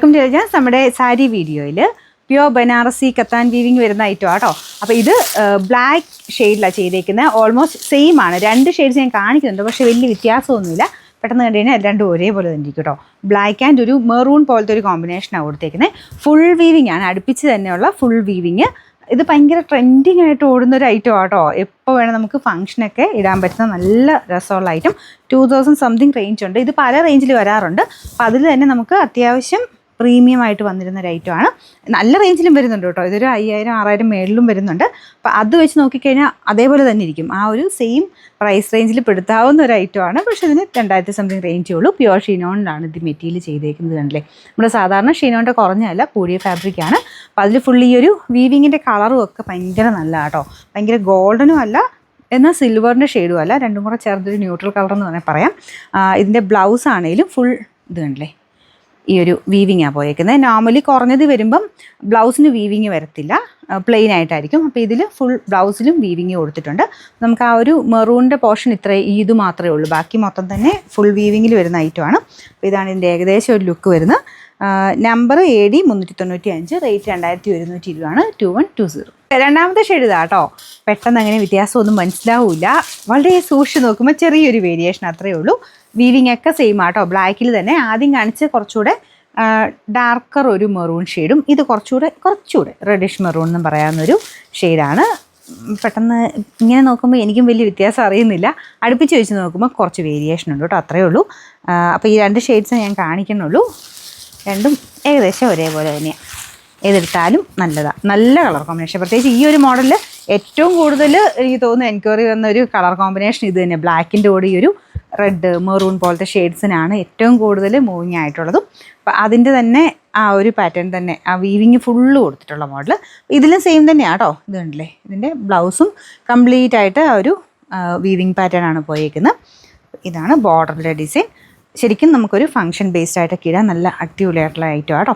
Welcome to jazz. നമ്മുടെ സാരി വീഡിയോയിൽ pure Banarasi കത്താൻ വീവിങ് വരുന്ന ഐറ്റം ആട്ടോ. അപ്പോൾ ഇത് ബ്ലാക്ക് ഷെയ്ഡിലാണ് ചെയ്തേക്കുന്നത്. ഓൾമോസ്റ്റ് സെയിം ആണ്. രണ്ട് ഷെയ്ഡ്സ് ഞാൻ കാണിക്കുന്നുണ്ട്, പക്ഷേ വലിയ വ്യത്യാസമൊന്നുമില്ല. പെട്ടെന്ന് കണ്ടു കഴിഞ്ഞാൽ രണ്ടും ഒരേപോലെ തന്നെ ഇരിക്കും കേട്ടോ. ബ്ലാക്ക് ആൻഡ് ഒരു മെറൂൺ പോലത്തെ ഒരു കോമ്പിനേഷനാണ് കൊടുത്തേക്കുന്നത്. ഫുൾ വീവിങ് ആണ്, അടുപ്പിച്ച് തന്നെയുള്ള ഫുൾ വീവിങ്. ഇത് ഭയങ്കര ട്രെൻഡിങ് ആയിട്ട് ഓടുന്നൊരു ഐറ്റം ആട്ടോ. എപ്പോൾ വേണം നമുക്ക് ഫംഗ്ഷനൊക്കെ ഇടാൻ പറ്റുന്ന നല്ല രസമുള്ള ഐറ്റം. 2000 സംതിങ് റേഞ്ച് ഉണ്ട്. ഇത് പല റേഞ്ചിൽ വരാറുണ്ട്. അപ്പോൾ അതിൽ തന്നെ നമുക്ക് അത്യാവശ്യം പ്രീമിയം ആയിട്ട് വന്നിരുന്ന ഒരു ഐറ്റമാണ്. നല്ല റേഞ്ചിലും വരുന്നുണ്ട് കേട്ടോ. ഇതൊരു 5000-6000 മേളിലും വരുന്നുണ്ട്. അപ്പോൾ അത് വെച്ച് നോക്കിക്കഴിഞ്ഞാൽ അതേപോലെ തന്നെ ഇരിക്കും. ആ ഒരു സെയിം പ്രൈസ് റേഞ്ചിൽ പെടുത്താവുന്ന ഒരു ഐറ്റമാണ്. പക്ഷേ ഇതിന് 2000 സംതിങ് റേഞ്ചേ ഉള്ളൂ. പ്യുവർ ഷിനോണിലാണ് ഇത് മെറ്റീരിയൽ ചെയ്തേക്കുന്നത്. കണ്ടില്ലേ, നമ്മുടെ സാധാരണ ഷിനോണിൻ്റെ കുറഞ്ഞതല്ല, കൂടിയ ഫാബ്രിക്കാണ്. അപ്പോൾ അതിൽ ഫുള്ളി ഒരു വീവിങ്ങിൻ്റെ കളറും ഒക്കെ ഭയങ്കര നല്ല കേട്ടോ. ഭയങ്കര ഗോൾഡനും അല്ല, എന്നാൽ സിൽവറിൻ്റെ ഷെയ്ഡും അല്ല, രണ്ടും കൂടെ ചേർന്നൊരു ന്യൂട്രൽ കളർ എന്ന് വേണമെങ്കിൽ പറയാം. ഇതിൻ്റെ ബ്ലൗസ് ആണെങ്കിലും ഫുൾ ഇത് കണ്ടില്ലേ, ഈ ഒരു വീവിങ്ങാണ് പോയേക്കുന്നത്. നോർമലി കുറഞ്ഞത് വരുമ്പം ബ്ലൗസിന് വീവിങ് വരത്തില്ല, പ്ലെയിൻ ആയിട്ടായിരിക്കും. അപ്പോൾ ഇതിൽ ഫുൾ ബ്ലൗസിലും വീവിങ് കൊടുത്തിട്ടുണ്ട്. നമുക്ക് ആ ഒരു മെറൂണിൻ്റെ പോർഷൻ ഇത് മാത്രമേ ഉള്ളൂ. ബാക്കി മൊത്തം തന്നെ ഫുൾ വീവിങ്ങിൽ വരുന്ന ഐറ്റമാണ്. അപ്പോൾ ഇതാണ് ഇതിൻ്റെ ഏകദേശം ഒരു ലുക്ക് വരുന്നത്. നമ്പർ AD 395, റേറ്റ് 2120 ആണ്. 2120. രണ്ടാമത്തെ ഷെയ്ഡ് ഇതാ കേട്ടോ. പെട്ടെന്ന് അങ്ങനെ വ്യത്യാസമൊന്നും മനസ്സിലാവില്ല. വളരെ സൂക്ഷിച്ച് നോക്കുമ്പോൾ ചെറിയൊരു വേരിയേഷൻ അത്രയേ ഉള്ളൂ. വീവിങ് ഒക്കെ സെയിം ആട്ടോ. ബ്ലാക്കിൽ തന്നെ ആദ്യം കാണിച്ച് കുറച്ചുകൂടെ ഡാർക്കർ ഒരു മെറൂൺ ഷെയ്ഡും, ഇത് കുറച്ചുകൂടെ റെഡിഷ് മെറൂൺ എന്നും പറയാവുന്നൊരു ഷെയ്ഡാണ്. പെട്ടെന്ന് ഇങ്ങനെ നോക്കുമ്പോൾ എനിക്കും വലിയ വ്യത്യാസം അറിയുന്നില്ല. അടുപ്പിച്ച് വെച്ച് നോക്കുമ്പോൾ കുറച്ച് വേരിയേഷൻ ഉണ്ട് കേട്ടോ, അത്രയേ ഉള്ളൂ. അപ്പോൾ ഈ രണ്ട് ഷെയ്ഡ്സ് ഞാൻ കാണിക്കുന്നുള്ളൂ. രണ്ടും ഏകദേശം ഒരേപോലെ തന്നെയാണ്. ഏതെടുത്താലും നല്ലതാണ്, നല്ല കളർ കോമ്പിനേഷൻ. പ്രത്യേകിച്ച് ഈ ഒരു മോഡലിൽ ഏറ്റവും കൂടുതൽ എനിക്ക് തോന്നുന്നു എൻക്വയറി വന്ന ഒരു കളർ കോമ്പിനേഷൻ ഇത് തന്നെ. ബ്ലാക്കിൻ്റെ കൂടെ ഈ ഒരു റെഡ് മെറൂൺ പോലത്തെ ഷെയ്ഡ്സിനാണ് ഏറ്റവും കൂടുതൽ മൂവിങ് ആയിട്ടുള്ളതും. അപ്പം അതിൻ്റെ തന്നെ ആ ഒരു പാറ്റേൺ തന്നെ, ആ വീവിങ് ഫുള്ള് കൊടുത്തിട്ടുള്ള മോഡൽ. ഇതിലും സെയിം തന്നെയാണ് കേട്ടോ. ഇത് കണ്ടില്ലേ, ഇതിൻ്റെ ബ്ലൗസും കംപ്ലീറ്റ് ആയിട്ട് ആ ഒരു വീവിങ് പാറ്റേൺ ആണ് പോയേക്കുന്നത്. ഇതാണ് ബോർഡറിൻ്റെ ഡിസൈൻ. ശരിക്കും നമുക്കൊരു ഫംഗ്ഷൻ ബേസ്ഡ് ആയിട്ടൊക്കെ ഇടാൻ നല്ല അടിപൊളിയായിട്ടുള്ള ഐറ്റം ആട്ടോ.